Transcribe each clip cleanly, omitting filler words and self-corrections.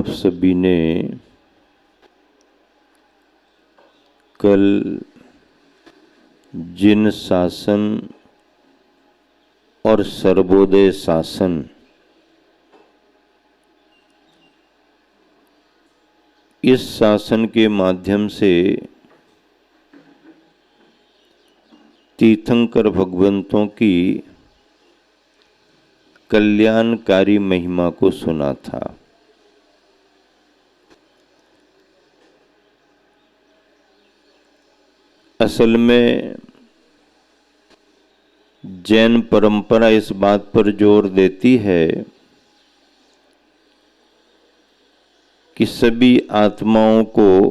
आप सभी ने कल जिन शासन और सर्वोदय शासन इस शासन के माध्यम से तीर्थंकर भगवंतों की कल्याणकारी महिमा को सुना था। असल में जैन परंपरा इस बात पर जोर देती है कि सभी आत्माओं को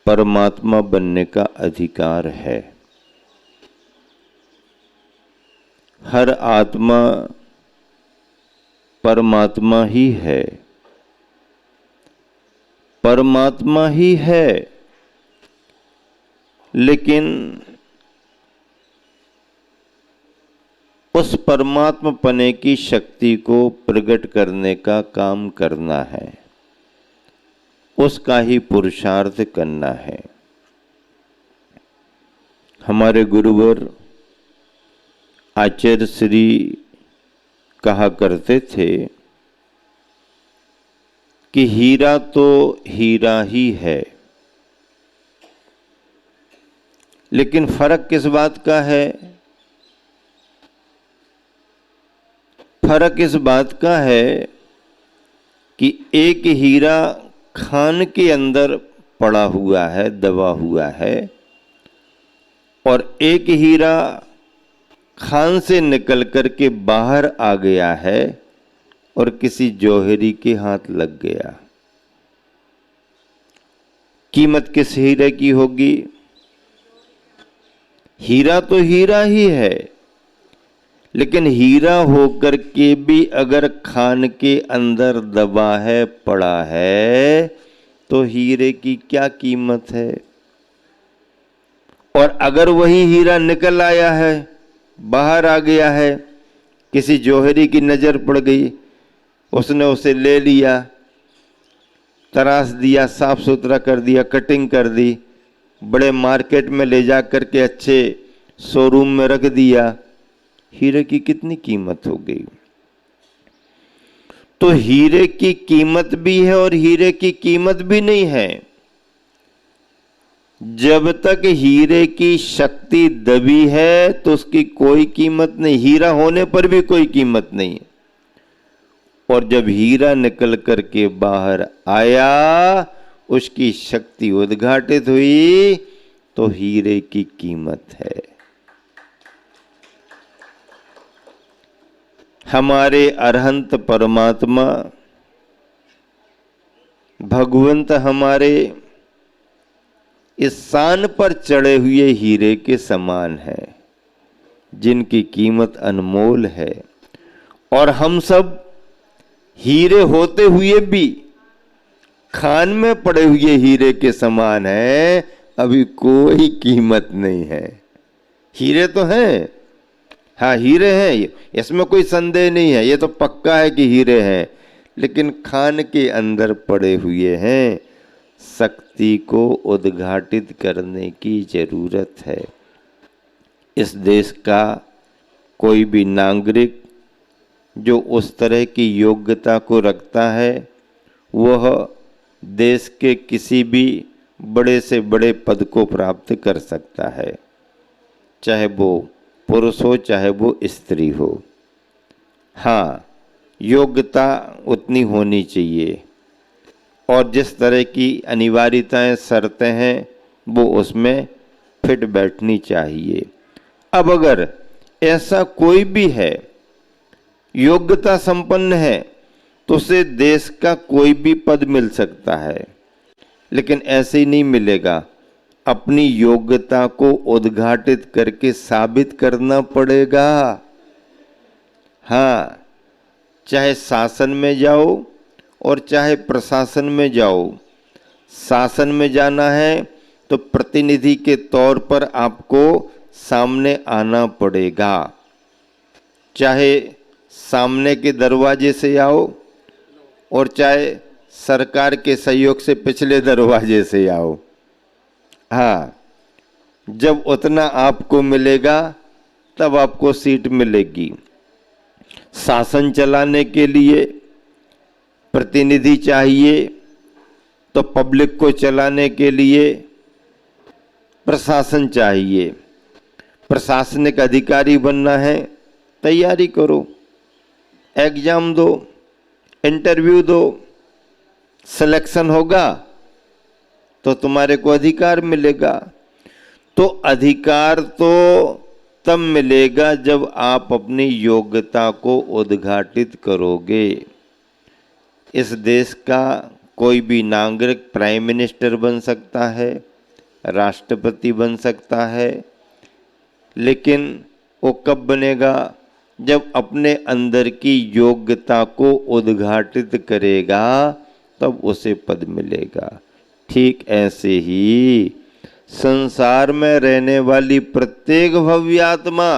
परमात्मा बनने का अधिकार है। हर आत्मा परमात्मा ही है, परमात्मा ही है, लेकिन उस परमात्मा पने की शक्ति को प्रकट करने का काम करना है, उसका ही पुरुषार्थ करना है। हमारे गुरुवर आचार्य श्री कहा करते थे कि हीरा तो हीरा ही है, लेकिन फर्क किस बात का है? फर्क इस बात का है कि एक हीरा खान के अंदर पड़ा हुआ है, दबा हुआ है, और एक हीरा खान से निकल कर के बाहर आ गया है और किसी जौहरी के हाथ लग गया। कीमत किस हीरे की होगी? हीरा तो हीरा ही है, लेकिन हीरा होकर के भी अगर खान के अंदर दबा है, पड़ा है, तो हीरे की क्या कीमत है? और अगर वही हीरा निकल आया है, बाहर आ गया है, किसी जौहरी की नजर पड़ गई, उसने उसे ले लिया, तराश दिया, साफ सुथरा कर दिया, कटिंग कर दी, बड़े मार्केट में ले जा करके अच्छे शोरूम में रख दिया, हीरे की कितनी कीमत हो गई? तो हीरे की कीमत भी है और हीरे की कीमत भी नहीं है। जब तक हीरे की शक्ति दबी है तो उसकी कोई कीमत नहीं, हीरा होने पर भी कोई कीमत नहीं। और जब हीरा निकल करके बाहर आया, उसकी शक्ति उद्घाटित हुई, तो हीरे की कीमत है। हमारे अरहंत परमात्मा भगवंत हमारे इस शान पर चढ़े हुए हीरे के समान है, जिनकी कीमत अनमोल है। और हम सब हीरे होते हुए भी खान में पड़े हुए हीरे के समान है, अभी कोई कीमत नहीं है। हीरे तो हैं, हाँ हीरे हैं, इसमें कोई संदेह नहीं है, ये तो पक्का है कि हीरे हैं, लेकिन खान के अंदर पड़े हुए हैं। शक्ति को उद्घाटित करने की जरूरत है। इस देश का कोई भी नागरिक जो उस तरह की योग्यता को रखता है, वह देश के किसी भी बड़े से बड़े पद को प्राप्त कर सकता है, चाहे वो पुरुष हो चाहे वो स्त्री हो। हाँ, योग्यता उतनी होनी चाहिए और जिस तरह की अनिवार्यताएं, शर्तें हैं, वो उसमें फिट बैठनी चाहिए। अब अगर ऐसा कोई भी है, योग्यता संपन्न है, तो उसे देश का कोई भी पद मिल सकता है, लेकिन ऐसे ही नहीं मिलेगा। अपनी योग्यता को उद्घाटित करके साबित करना पड़ेगा। हाँ, चाहे शासन में जाओ और चाहे प्रशासन में जाओ। शासन में जाना है तो प्रतिनिधि के तौर पर आपको सामने आना पड़ेगा, चाहे सामने के दरवाजे से आओ और चाहे सरकार के सहयोग से पिछले दरवाजे से आओ। हाँ, जब उतना आपको मिलेगा तब आपको सीट मिलेगी। शासन चलाने के लिए प्रतिनिधि चाहिए, तो पब्लिक को चलाने के लिए प्रशासन चाहिए। प्रशासनिक अधिकारी बनना है, तैयारी करो, एग्जाम दो, इंटरव्यू दो, सिलेक्शन होगा तो तुम्हारे को अधिकार मिलेगा। तो अधिकार तो तब मिलेगा जब आप अपनी योग्यता को उद्घाटित करोगे। इस देश का कोई भी नागरिक प्राइम मिनिस्टर बन सकता है, राष्ट्रपति बन सकता है, लेकिन वो कब बनेगा? जब अपने अंदर की योग्यता को उद्घाटित करेगा तब उसे पद मिलेगा। ठीक ऐसे ही संसार में रहने वाली प्रत्येक भव्य आत्मा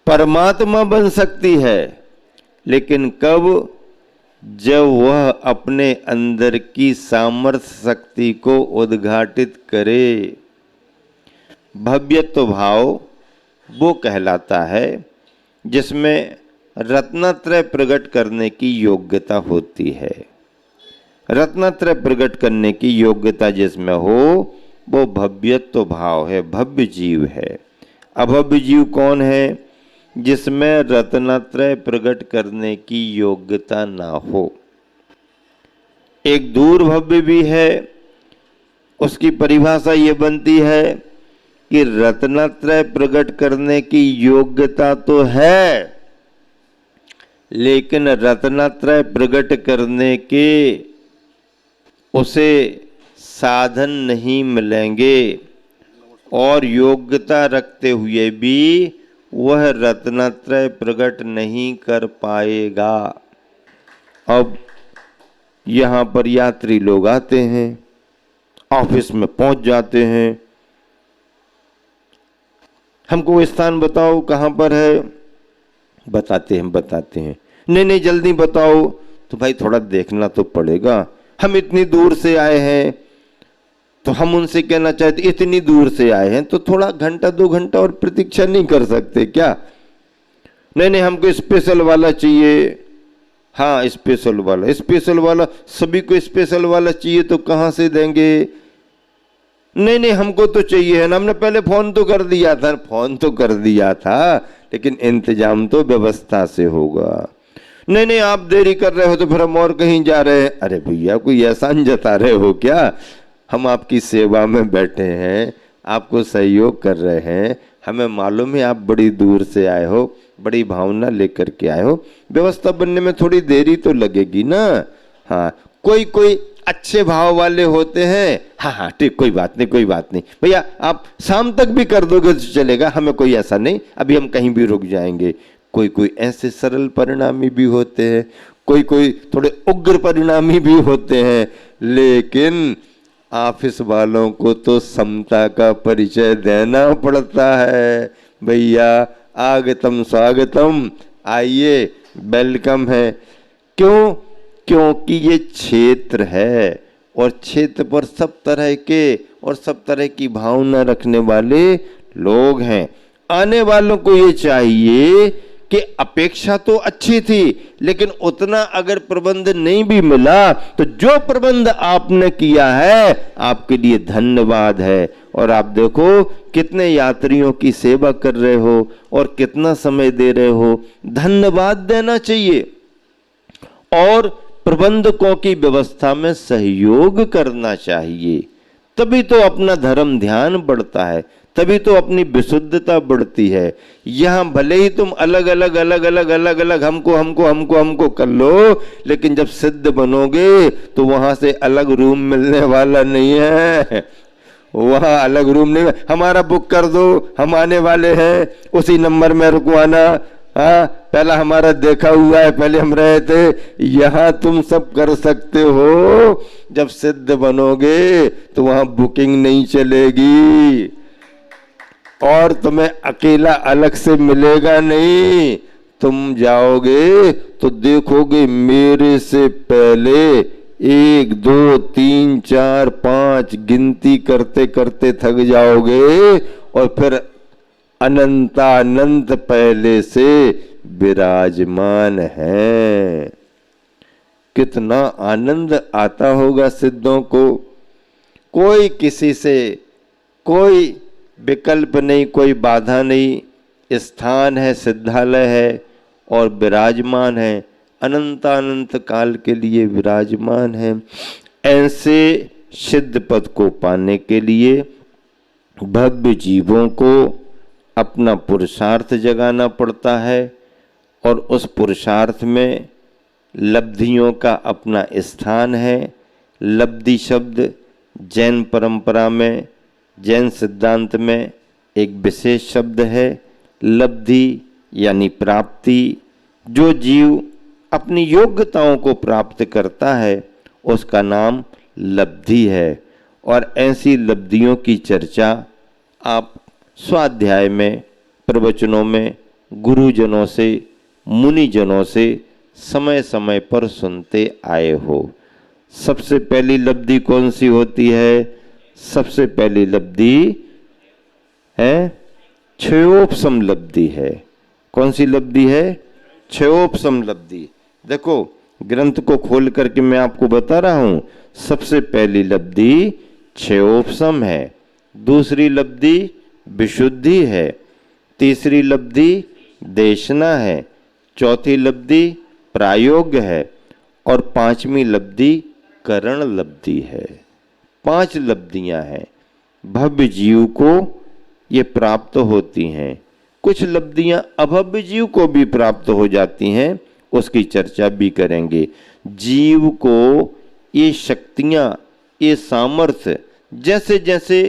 परमात्मा बन सकती है, लेकिन कब? जब वह अपने अंदर की सामर्थ्य शक्ति को उद्घाटित करे। भव्यत्व भाव वो कहलाता है जिसमें रत्नत्रय प्रकट करने की योग्यता होती है। रत्नत्रय प्रकट करने की योग्यता जिसमें हो वो भव्यत्व भाव है, भव्य जीव है। अभव्य जीव कौन है? जिसमें रत्नत्रय प्रकट करने की योग्यता ना हो। एक दूर भव्य भी है, उसकी परिभाषा ये बनती है कि रत्नत्रय प्रकट करने की योग्यता तो है, लेकिन रत्नत्रय प्रकट करने के उसे साधन नहीं मिलेंगे और योग्यता रखते हुए भी वह रत्नत्रय प्रकट नहीं कर पाएगा। अब यहाँ पर यात्री लोग आते हैं, ऑफिस में पहुंच जाते हैं, हमको वो स्थान बताओ कहाँ पर है, बताते हैं, नहीं जल्दी बताओ। तो भाई थोड़ा देखना तो पड़ेगा, हम इतनी दूर से आए हैं, तो हम उनसे कहना चाहते इतनी दूर से आए हैं तो थोड़ा घंटा 2 घंटा और प्रतीक्षा नहीं कर सकते क्या? नहीं हमको स्पेशल वाला चाहिए। हाँ, स्पेशल वाला सभी को स्पेशल वाला चाहिए तो कहाँ से देंगे? नहीं हमको तो चाहिए है ना, हमने पहले फोन तो कर दिया था, लेकिन इंतजाम तो व्यवस्था से होगा। नहीं आप देरी कर रहे हो तो फिर हम और कहीं जा रहे हैं। अरे भैया, कोई एहसान जता रहे हो क्या? हम आपकी सेवा में बैठे हैं, आपको सहयोग कर रहे हैं, हमें मालूम है आप बड़ी दूर से आए हो, बड़ी भावना लेकर के आए हो, व्यवस्था बनने में थोड़ी देरी तो लगेगी ना। हाँ, कोई अच्छे भाव वाले होते हैं, हाँ ठीक, कोई बात नहीं भैया, आप शाम तक भी कर दोगे तो चलेगा, हमें कोई ऐसा नहीं, अभी हम कहीं भी रुक जाएंगे। कोई ऐसे सरल परिणामी भी होते हैं, कोई थोड़े उग्र परिणामी भी होते हैं, लेकिन ऑफिस वालों को तो समता का परिचय देना पड़ता है। भैया आगतम स्वागतम, आइए, वेलकम है। क्यों? क्योंकि ये क्षेत्र है और क्षेत्र पर सब तरह के और सब तरह की भावना रखने वाले लोग हैं। आने वालों को ये चाहिए कि अपेक्षा तो अच्छी थी, लेकिन उतना अगर प्रबंध नहीं भी मिला तो जो प्रबंध आपने किया है आपके लिए धन्यवाद है। और आप देखो कितने यात्रियों की सेवा कर रहे हो और कितना समय दे रहे हो, धन्यवाद देना चाहिए। और प्रबंधकों की व्यवस्था में सहयोग करना चाहिए, तभी तो अपना धर्म ध्यान बढ़ता है, तभी तो अपनी विशुद्धता बढ़ती है। यहाँ भले ही तुम अलग अलग हमको कर लो, लेकिन जब सिद्ध बनोगे तो वहां से अलग रूम मिलने वाला नहीं है, वहां अलग रूम नहीं। हमारा बुक कर दो, हम आने वाले हैं, उसी नंबर में रुकवाना। हाँ, पहला हमारा देखा हुआ है, पहले हम रहे थे। यहाँ तुम सब कर सकते हो, जब सिद्ध बनोगे तो वहां बुकिंग नहीं चलेगी और तुम्हें अकेला अलग से मिलेगा नहीं, तुम जाओगे तो देखोगे मेरे से पहले 1 2 3 4 5 गिनती करते करते थक जाओगे और फिर अनंतानंत पहले से विराजमान है। कितना आनंद आता होगा सिद्धों को। कोई किसी से कोई विकल्प नहीं, कोई बाधा नहीं, स्थान है, सिद्धालय है और विराजमान है, अनंतानंत काल के लिए विराजमान है। ऐसे सिद्ध पद को पाने के लिए भव्य जीवों को अपना पुरुषार्थ जगाना पड़ता है और उस पुरुषार्थ में लब्धियों का अपना स्थान है। लब्धि शब्द जैन परंपरा में, जैन सिद्धांत में एक विशेष शब्द है। लब्धि यानी प्राप्ति। जो जीव अपनी योग्यताओं को प्राप्त करता है उसका नाम लब्धि है। और ऐसी लब्धियों की चर्चा आप स्वाध्याय में, प्रवचनों में, गुरुजनों से, मुनिजनों से समय समय पर सुनते आए हो। सबसे पहली लब्धि कौन सी होती है? सबसे पहली लब्धि है क्षयोपशम लब्धि है। कौन सी लब्धि है? क्षयोपशम लब्धि। देखो ग्रंथ को खोल करके मैं आपको बता रहा हूं। सबसे पहली लब्धि क्षयोपशम है, दूसरी लब्धि विशुद्धि है, तीसरी लब्धि देशना है, चौथी लब्धि प्रायोग्य है और पांचवी लब्धि करण लब्धि है। 5 लब्धियां हैं। भव्य जीव को ये प्राप्त होती हैं। कुछ लब्धियां अभव्य जीव को भी प्राप्त हो जाती हैं, उसकी चर्चा भी करेंगे। जीव को ये शक्तियां, ये सामर्थ्य जैसे जैसे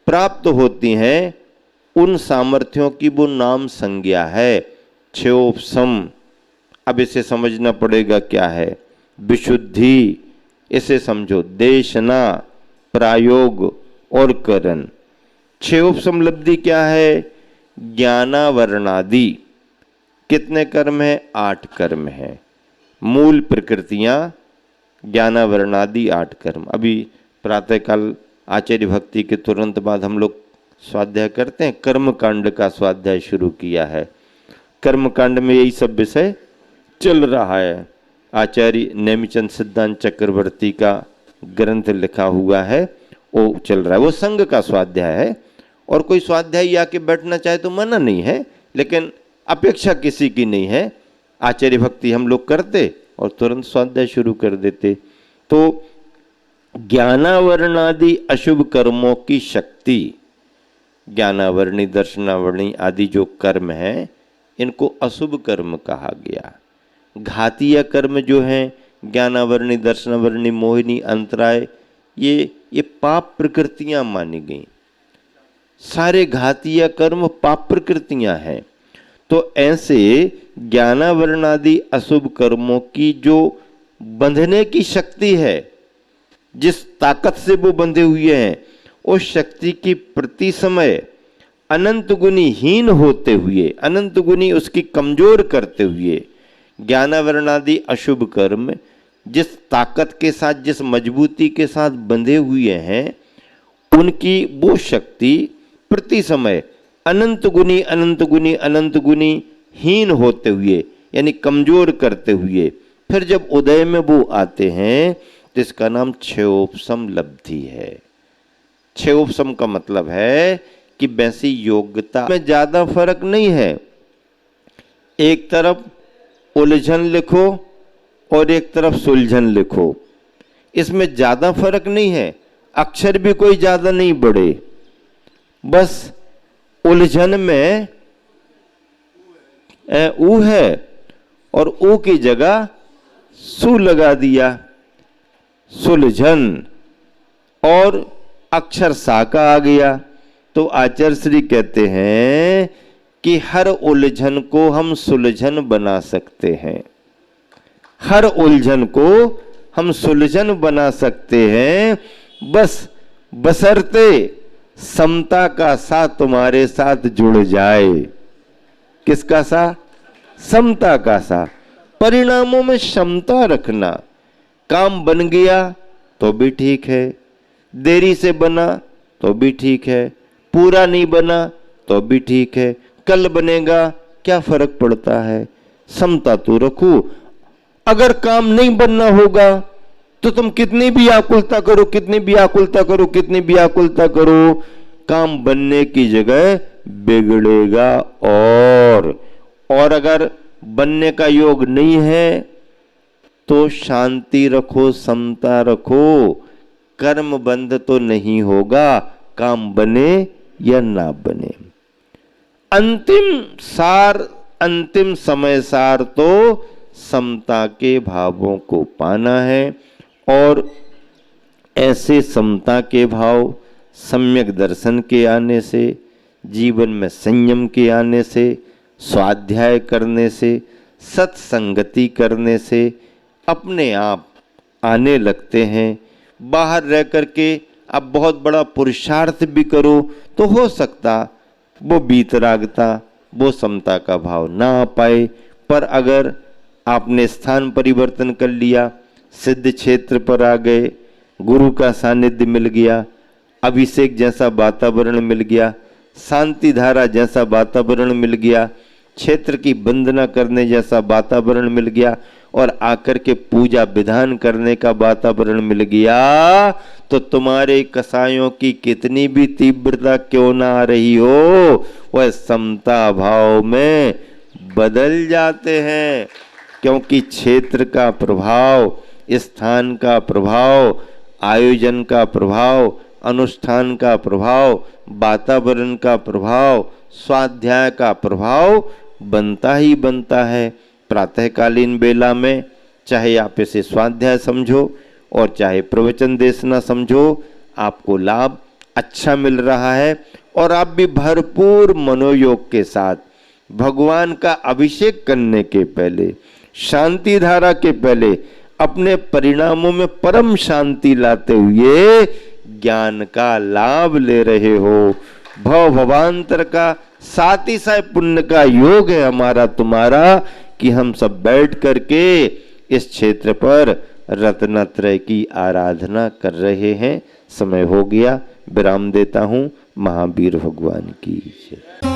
प्राप्त होती हैं उन सामर्थ्यों की वो नाम संज्ञा है क्षयोपशम। अब इसे समझना पड़ेगा क्या है। विशुद्धि इसे समझो, देशना, प्रायोग और करण। क्षयोपशम लब्धि क्या है? ज्ञानावरणादि। कितने कर्म है? 8 कर्म है। मूल प्रकृतियां, ज्ञानावरणादि 8 कर्म। अभी प्रातःकाल आचार्य भक्ति के तुरंत बाद हम लोग स्वाध्याय करते हैं, कर्म कांड का स्वाध्याय शुरू किया है। कर्म कांड में यही सब विषय चल रहा है। आचार्य नेमिचंद सिद्धांत चक्रवर्ती का ग्रंथ लिखा हुआ है, वो चल रहा है। वो संघ का स्वाध्याय है और कोई स्वाध्याय आके बैठना चाहे तो मना नहीं है, लेकिन अपेक्षा किसी की नहीं है। आचार्य भक्ति हम लोग करते और तुरंत स्वाध्याय शुरू कर देते। तो ज्ञानावरणादि अशुभ कर्मों की शक्ति, ज्ञानावरणी, दर्शनावरणी आदि जो कर्म हैं इनको अशुभ कर्म कहा गया। घातीय कर्म जो हैं, ज्ञानावरणी, दर्शनावरणी, मोहिनी, अंतराय, ये पाप प्रकृतियां मानी गई। सारे घातीय कर्म पाप प्रकृतियां हैं। तो ऐसे ज्ञानावरणादि अशुभ कर्मों की जो बंधने की शक्ति है, जिस ताकत से वो बंधे हुए हैं, उस शक्ति की प्रति समय अनंत गुनी हीन होते हुए, अनंत गुनी उसकी कमजोर करते हुए, ज्ञानावरणादि अशुभ कर्म जिस ताकत के साथ, जिस मजबूती के साथ बंधे हुए हैं, उनकी वो शक्ति प्रति समय अनंत गुनी अनंत गुनी अनंत गुनी हीन होते हुए, यानी कमजोर करते हुए, फिर जब उदय में वो आते हैं तो इसका नाम क्षयोपशम लब्धि है। क्षयोपशम का मतलब है कि वैसी योग्यता में ज्यादा फर्क नहीं है। एक तरफ उलझन लिखो और एक तरफ सुलझन लिखो, इसमें ज्यादा फर्क नहीं है। अक्षर भी कोई ज्यादा नहीं बढ़े, बस उलझन में ऊ है और ऊ की जगह सु लगा दिया, सुलझन, और अक्षर सा का आ गया। तो आचार्य श्री कहते हैं कि हर उलझन को हम सुलझन बना सकते हैं। हर उलझन को हम सुलझन बना सकते हैं, बस बशर्ते समता का सा तुम्हारे साथ जुड़ जाए। किसका सा? समता का सा, परिणामों में क्षमता रखना। काम बन गया तो भी ठीक है, देरी से बना तो भी ठीक है, पूरा नहीं बना तो भी ठीक है, कल बनेगा क्या फर्क पड़ता है, समता तो रखो। अगर काम नहीं बनना होगा तो तुम कितनी भी आकुलता करो, कितनी भी आकुलता करो, कितनी भी आकुलता करो, काम बनने की जगह बिगड़ेगा। और अगर बनने का योग नहीं है तो शांति रखो, समता रखो, कर्म बंध तो नहीं होगा, काम बने या ना बने। अंतिम सार, अंतिम समय सार तो समता के भावों को पाना है। और ऐसे समता के भाव सम्यक दर्शन के आने से, जीवन में संयम के आने से, स्वाध्याय करने से, सत्संगति करने से अपने आप आने लगते हैं। बाहर रह करके अब बहुत बड़ा पुरुषार्थ भी करो तो हो सकता वो बीतरागता, वो समता का भाव ना आ पाए। पर अगर आपने स्थान परिवर्तन कर लिया, सिद्ध क्षेत्र पर आ गए, गुरु का सानिध्य मिल गया, अभिषेक जैसा वातावरण मिल गया, शांति धारा जैसा वातावरण मिल गया, क्षेत्र की वंदना करने जैसा वातावरण मिल गया, और आकर के पूजा विधान करने का वातावरण मिल गया, तो तुम्हारे कसायों की कितनी भी तीव्रता क्यों ना आ रही हो, वह समता भाव में बदल जाते हैं। क्योंकि क्षेत्र का प्रभाव, स्थान का प्रभाव, आयोजन का प्रभाव, अनुष्ठान का प्रभाव, वातावरण का प्रभाव, स्वाध्याय का प्रभाव बनता ही बनता है। प्रातःकालीन बेला में चाहे आप इसे स्वाध्याय समझो और चाहे प्रवचन देशना समझो, आपको लाभ अच्छा मिल रहा है। और आप भी भरपूर मनोयोग के साथ भगवान का अभिषेक करने के पहले, शांति धारा के पहले, अपने परिणामों में परम शांति लाते हुए ज्ञान का लाभ ले रहे हो। भव भवांतर का साथ ही साथ पुण्य का योग है हमारा तुम्हारा, कि हम सब बैठ करके इस क्षेत्र पर रत्नत्रय की आराधना कर रहे हैं। समय हो गया, विराम देता हूँ। महावीर भगवान की जय।